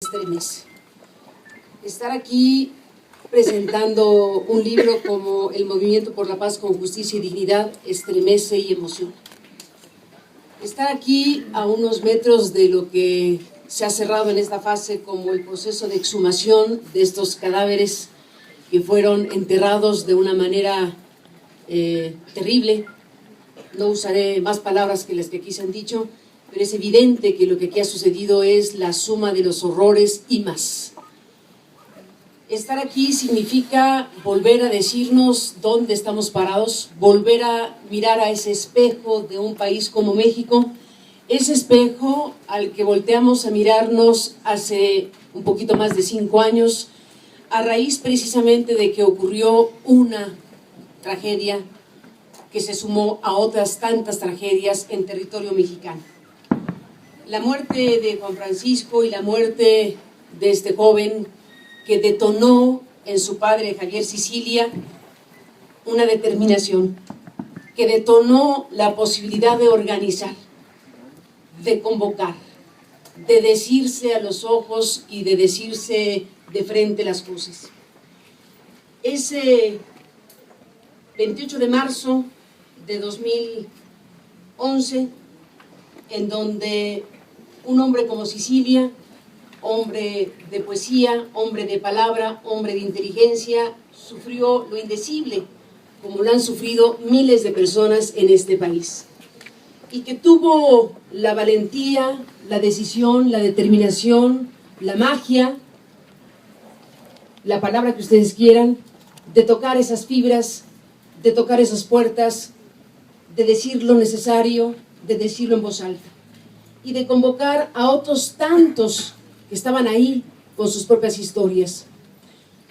estremece. Estar aquí presentando un libro como El Movimiento por la Paz con Justicia y Dignidad estremece y emociona. Estar aquí a unos metros de lo que se ha cerrado en esta fase como el proceso de exhumación de estos cadáveres que fueron enterrados de una manera terrible. No usaré más palabras que las que aquí se han dicho, pero es evidente que lo que aquí ha sucedido es la suma de los horrores y más. Estar aquí significa volver a decirnos dónde estamos parados, volver a mirar a ese espejo de un país como México, ese espejo al que volteamos a mirarnos hace un poquito más de 5 años, a raíz precisamente de que ocurrió una tragedia que se sumó a otras tantas tragedias en territorio mexicano. La muerte de Juan Francisco y la muerte de este joven que detonó en su padre Javier Sicilia una determinación, que detonó la posibilidad de organizar, de convocar, de decirse a los ojos y de decirse de frente las cosas. Ese 28 de marzo de 2011, en donde un hombre como Sicilia, hombre de poesía, hombre de palabra, hombre de inteligencia, sufrió lo indecible, como lo han sufrido miles de personas en este país. Y que tuvo la valentía, la decisión, la determinación, la magia, la palabra que ustedes quieran, de tocar esas fibras, de tocar esas puertas, de decir lo necesario, de decirlo en voz alta y de convocar a otros tantos que estaban ahí con sus propias historias.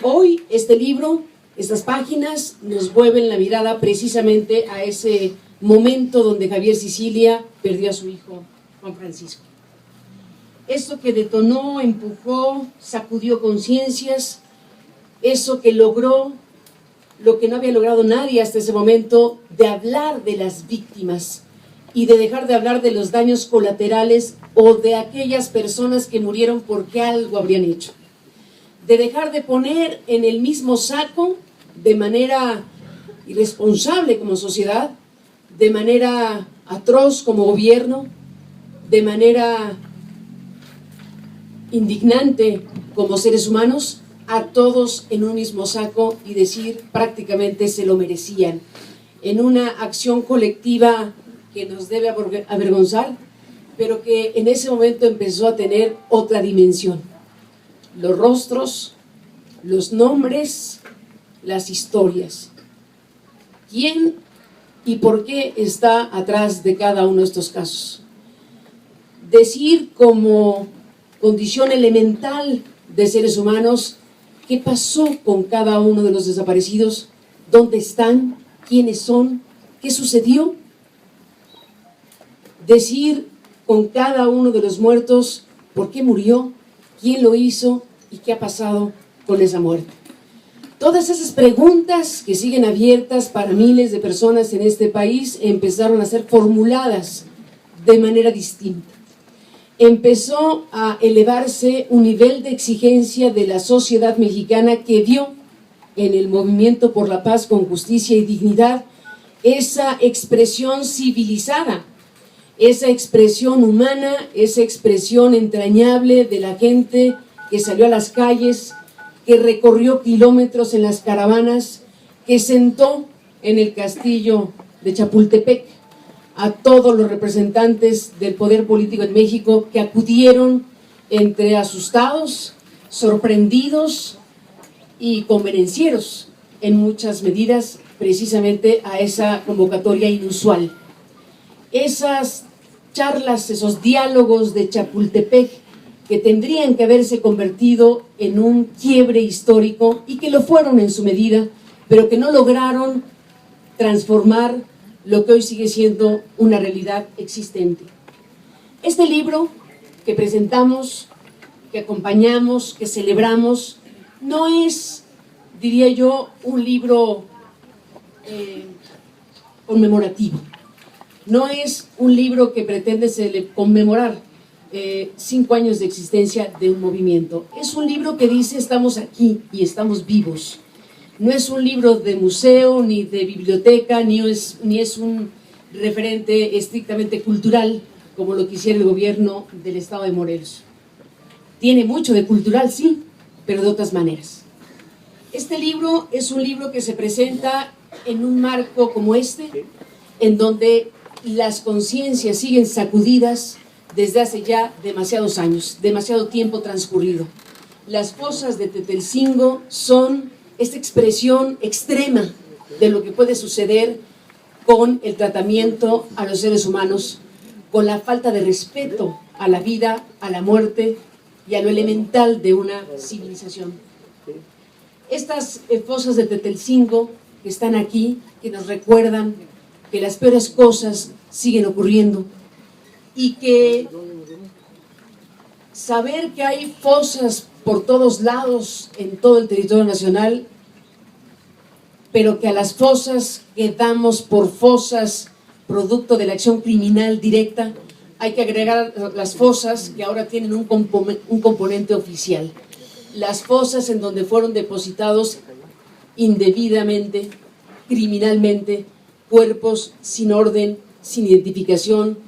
Hoy este libro, estas páginas nos vuelven la mirada precisamente a ese momento donde Javier Sicilia perdió a su hijo Juan Francisco. Eso que detonó, empujó, sacudió conciencias, eso que logró lo que no había logrado nadie hasta ese momento, de hablar de las víctimas y de dejar de hablar de los daños colaterales o de aquellas personas que murieron porque algo habrían hecho. De dejar de poner en el mismo saco, de manera irresponsable como sociedad, de manera atroz como gobierno, de manera indignante como seres humanos, a todos en un mismo saco y decir prácticamente se lo merecían, en una acción colectiva que nos debe avergonzar, pero que en ese momento empezó a tener otra dimensión. Los rostros, los nombres, las historias. ¿Quién y por qué está atrás de cada uno de estos casos? Decir como condición elemental de seres humanos qué pasó con cada uno de los desaparecidos, dónde están, quiénes son, qué sucedió. Decir con cada uno de los muertos por qué murió, quién lo hizo y qué ha pasado con esa muerte. Todas esas preguntas que siguen abiertas para miles de personas en este país empezaron a ser formuladas de manera distinta. Empezó a elevarse un nivel de exigencia de la sociedad mexicana que vio en el Movimiento por la Paz con Justicia y Dignidad esa expresión civilizada, esa expresión humana, esa expresión entrañable de la gente que salió a las calles, que recorrió kilómetros en las caravanas, que sentó en el castillo de Chapultepec a todos los representantes del poder político en México, que acudieron entre asustados, sorprendidos y convenencieros en muchas medidas precisamente a esa convocatoria inusual. Esas charlas, esos diálogos de Chapultepec que tendrían que haberse convertido en un quiebre histórico y que lo fueron en su medida, pero que no lograron transformar lo que hoy sigue siendo una realidad existente. Este libro que presentamos, que acompañamos, que celebramos, no es, diría yo, un libro conmemorativo. No es un libro que pretende conmemorar 5 años de existencia de un movimiento. Es un libro que dice estamos aquí y estamos vivos. No es un libro de museo, ni de biblioteca, ni es un referente estrictamente cultural, como lo quisiera el gobierno del estado de Morelos. Tiene mucho de cultural, sí, pero de otras maneras. Este libro es un libro que se presenta en un marco como este, en donde las conciencias siguen sacudidas desde hace ya demasiados años, demasiado tiempo transcurrido. Las fosas de Tetelcingo son esta expresión extrema de lo que puede suceder con el tratamiento a los seres humanos, con la falta de respeto a la vida, a la muerte y a lo elemental de una civilización. Estas fosas de Tetelcingo que están aquí, que nos recuerdan que las peores cosas siguen ocurriendo y que saber que hay fosas por todos lados en todo el territorio nacional, pero que a las fosas que damos por fosas producto de la acción criminal directa, hay que agregar las fosas que ahora tienen un componente oficial. Las fosas en donde fueron depositados indebidamente, criminalmente, cuerpos sin orden, sin identificación,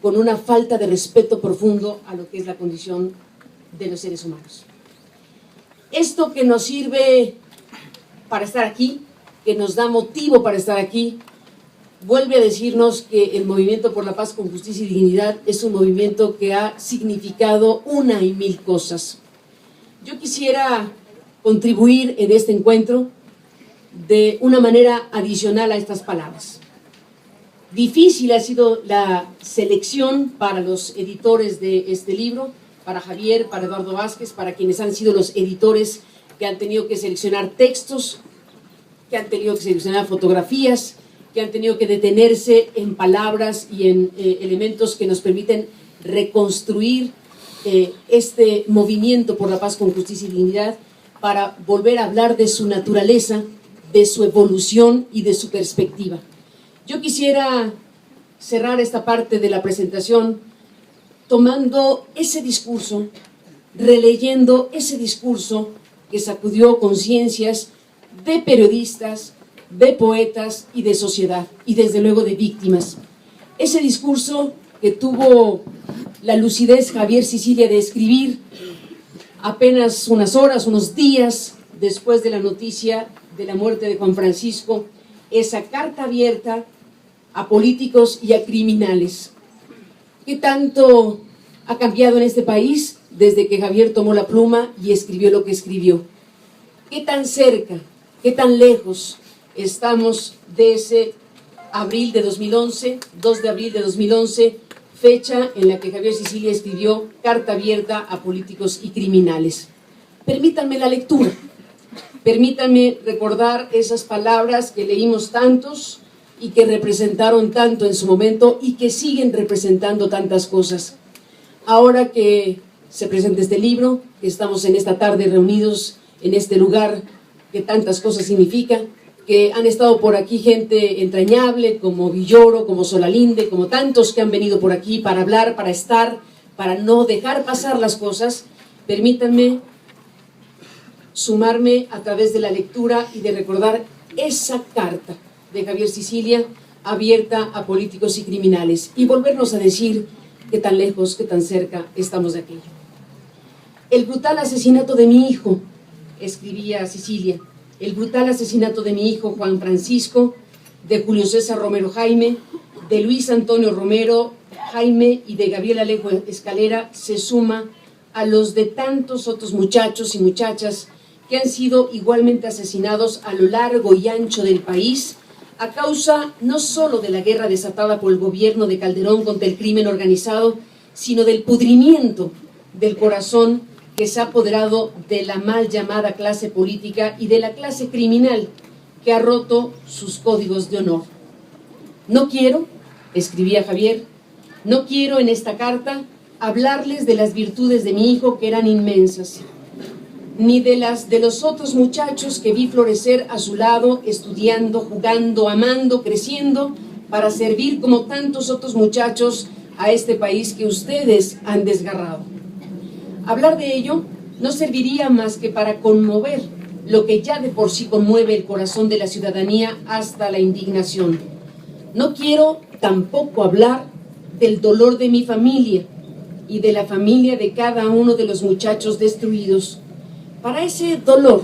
con una falta de respeto profundo a lo que es la condición de los seres humanos. Esto que nos sirve para estar aquí, que nos da motivo para estar aquí, vuelve a decirnos que el Movimiento por la Paz con Justicia y Dignidad es un movimiento que ha significado una y mil cosas. Yo quisiera contribuir en este encuentro de una manera adicional a estas palabras. Difícil ha sido la selección para los editores de este libro, para Javier, para Eduardo Vázquez, para quienes han sido los editores que han tenido que seleccionar textos, que han tenido que seleccionar fotografías, que han tenido que detenerse en palabras y en elementos que nos permiten reconstruir este movimiento por la paz con justicia y dignidad para volver a hablar de su naturaleza, de su evolución y de su perspectiva. Yo quisiera cerrar esta parte de la presentación tomando ese discurso, releyendo ese discurso que sacudió conciencias de periodistas, de poetas y de sociedad, y desde luego de víctimas. Ese discurso que tuvo la lucidez Javier Sicilia de escribir apenas unas horas, unos días después de la noticia de la muerte de Juan Francisco, esa carta abierta a políticos y a criminales. ¿Qué tanto ha cambiado en este país desde que Javier tomó la pluma y escribió lo que escribió? ¿Qué tan cerca, qué tan lejos estamos de ese abril de 2011, 2 de abril de 2011, fecha en la que Javier Sicilia escribió carta abierta a políticos y criminales? Permítanme la lectura, permítanme recordar esas palabras que leímos tantos y que representaron tanto en su momento y que siguen representando tantas cosas. Ahora que se presenta este libro, que estamos en esta tarde reunidos en este lugar que tantas cosas significa, que han estado por aquí gente entrañable como Villoro, como Solalinde, como tantos que han venido por aquí para hablar, para estar, para no dejar pasar las cosas, permítanme sumarme a través de la lectura y de recordar esa carta de Javier Sicilia abierta a políticos y criminales y volvernos a decir qué tan lejos, qué tan cerca estamos de aquello. El brutal asesinato de mi hijo, escribía Sicilia, el brutal asesinato de mi hijo Juan Francisco, de Julio César Romero Jaime, de Luis Antonio Romero Jaime y de Gabriel Alejo Escalera se suma a los de tantos otros muchachos y muchachas que han sido igualmente asesinados a lo largo y ancho del país a causa no solo de la guerra desatada por el gobierno de Calderón contra el crimen organizado, sino del pudrimiento del corazón que se ha apoderado de la mal llamada clase política y de la clase criminal que ha roto sus códigos de honor. No quiero, escribía Javier, no quiero en esta carta hablarles de las virtudes de mi hijo que eran inmensas, ni de las de los otros muchachos que vi florecer a su lado, estudiando, jugando, amando, creciendo, para servir como tantos otros muchachos a este país que ustedes han desgarrado. Hablar de ello no serviría más que para conmover lo que ya de por sí conmueve el corazón de la ciudadanía hasta la indignación. No quiero tampoco hablar del dolor de mi familia y de la familia de cada uno de los muchachos destruidos. Para ese dolor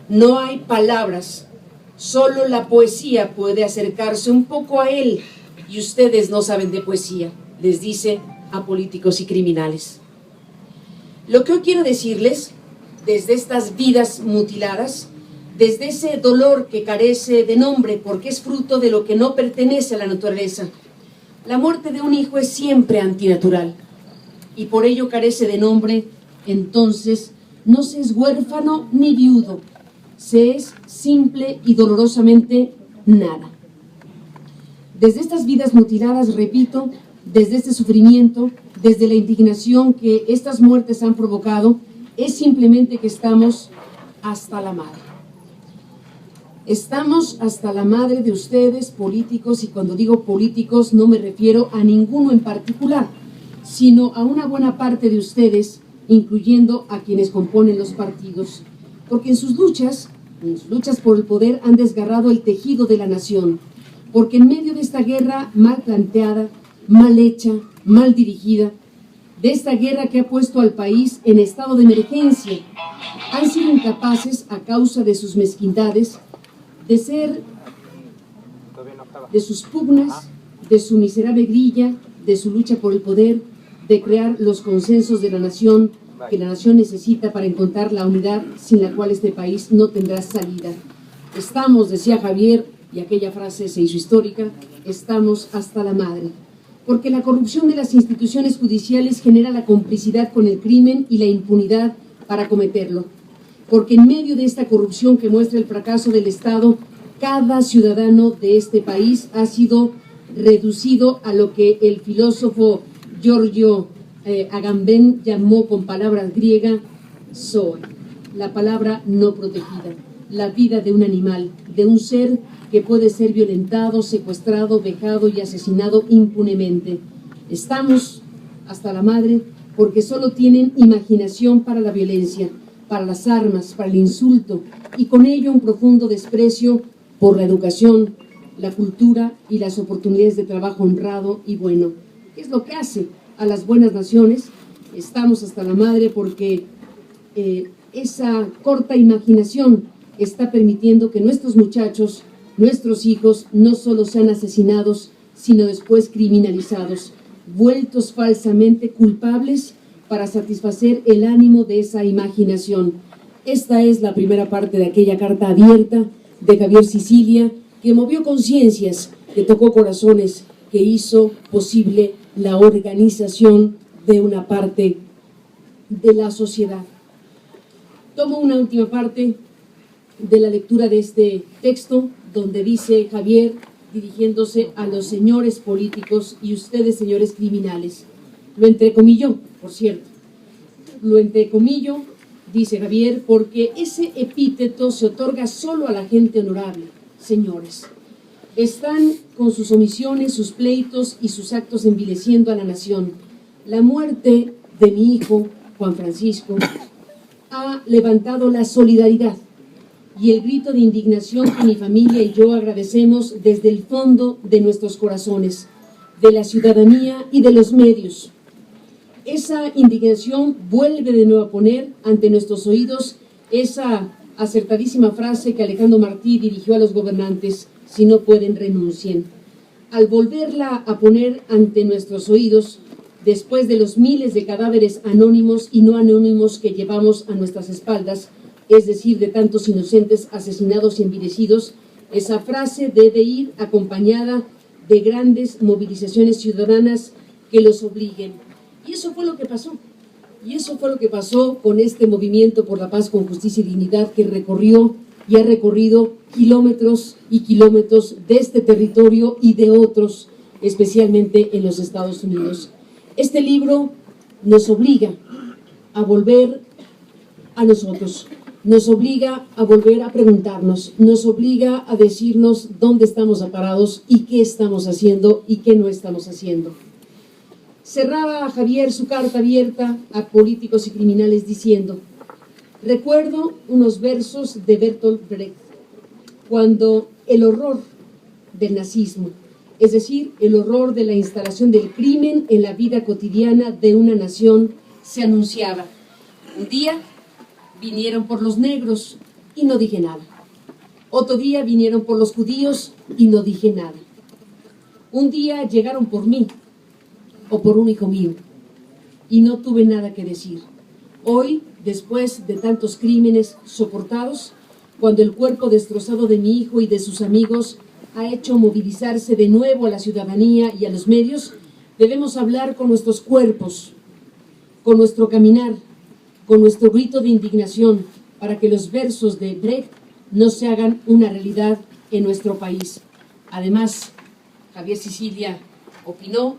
no hay palabras, solo la poesía puede acercarse un poco a él, y ustedes no saben de poesía, les dice a políticos y criminales. Lo que hoy quiero decirles, desde estas vidas mutiladas, desde ese dolor que carece de nombre porque es fruto de lo que no pertenece a la naturaleza, la muerte de un hijo es siempre antinatural y por ello carece de nombre. Entonces no se es huérfano ni viudo, se es simple y dolorosamente nada. Desde estas vidas mutiladas, repito, desde este sufrimiento, desde la indignación que estas muertes han provocado, es simplemente que estamos hasta la madre. Estamos hasta la madre de ustedes, políticos, y cuando digo políticos no me refiero a ninguno en particular, sino a una buena parte de ustedes, incluyendo a quienes componen los partidos, porque en sus luchas por el poder han desgarrado el tejido de la nación, porque en medio de esta guerra mal planteada, mal hecha, mal dirigida, de esta guerra que ha puesto al país en estado de emergencia, han sido incapaces, a causa de sus mezquindades, de sus pugnas, de su miserable grilla, de su lucha por el poder, de crear los consensos de la nación que la nación necesita para encontrar la unidad sin la cual este país no tendrá salida. Estamos, decía Javier, y aquella frase se hizo histórica, estamos hasta la madre. Porque la corrupción de las instituciones judiciales genera la complicidad con el crimen y la impunidad para cometerlo. Porque en medio de esta corrupción que muestra el fracaso del Estado, cada ciudadano de este país ha sido reducido a lo que el filósofo Giorgio Agamben llamó con palabras griegas zoe, la palabra no protegida, la vida de un animal, de un ser que puede ser violentado, secuestrado, vejado y asesinado impunemente. Estamos hasta la madre porque solo tienen imaginación para la violencia, para las armas, para el insulto, y con ello un profundo desprecio por la educación, la cultura y las oportunidades de trabajo honrado y bueno. ¿Qué es lo que hace a las buenas naciones? Estamos hasta la madre porque esa corta imaginación está permitiendo que nuestros muchachos, nuestros hijos, no solo sean asesinados, sino después criminalizados, vueltos falsamente culpables para satisfacer el ánimo de esa imaginación. Esta es la primera parte de aquella carta abierta de Javier Sicilia, que movió conciencias, que tocó corazones, que hizo posible la organización de una parte de la sociedad. Tomo una última parte de la lectura de este texto, donde dice Javier, dirigiéndose a los señores políticos y ustedes, señores criminales. Lo entrecomilló, por cierto. Lo entrecomillo, dice Javier, porque ese epíteto se otorga solo a la gente honorable. Señores, están con sus omisiones, sus pleitos y sus actos envileciendo a la nación. La muerte de mi hijo, Juan Francisco, ha levantado la solidaridad y el grito de indignación que mi familia y yo agradecemos desde el fondo de nuestros corazones, de la ciudadanía y de los medios. Esa indignación vuelve de nuevo a poner ante nuestros oídos esa acertadísima frase que Alejandro Martí dirigió a los gobernantes: si no pueden, renuncien. Al volverla a poner ante nuestros oídos, después de los miles de cadáveres anónimos y no anónimos que llevamos a nuestras espaldas, es decir, de tantos inocentes asesinados y envilecidos, esa frase debe ir acompañada de grandes movilizaciones ciudadanas que los obliguen. Y eso fue lo que pasó. Y eso fue lo que pasó con este movimiento por la paz, con justicia y dignidad, que recorrió y ha recorrido kilómetros y kilómetros de este territorio y de otros, especialmente en los Estados Unidos. Este libro nos obliga a volver a nosotros, nos obliga a volver a preguntarnos, nos obliga a decirnos dónde estamos parados y qué estamos haciendo y qué no estamos haciendo. Cerraba a Javier su carta abierta a políticos y criminales diciendo: recuerdo unos versos de Bertolt Brecht, cuando el horror del nazismo, es decir, el horror de la instalación del crimen en la vida cotidiana de una nación, se anunciaba. Un día vinieron por los negros y no dije nada. Otro día vinieron por los judíos y no dije nada. Un día llegaron por mí o por un hijo mío y no tuve nada que decir. Hoy, después de tantos crímenes soportados, cuando el cuerpo destrozado de mi hijo y de sus amigos ha hecho movilizarse de nuevo a la ciudadanía y a los medios, debemos hablar con nuestros cuerpos, con nuestro caminar, con nuestro grito de indignación, para que los versos de Brecht no se hagan una realidad en nuestro país. Además, Javier Sicilia opinó,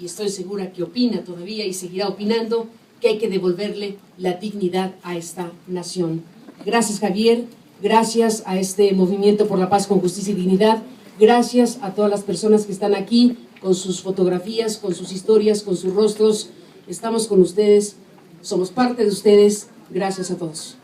y estoy segura que opina todavía y seguirá opinando, que hay que devolverle la dignidad a esta nación. Gracias, Javier. Gracias a este Movimiento por la Paz con Justicia y Dignidad. Gracias a todas las personas que están aquí con sus fotografías, con sus historias, con sus rostros. Estamos con ustedes, somos parte de ustedes. Gracias a todos.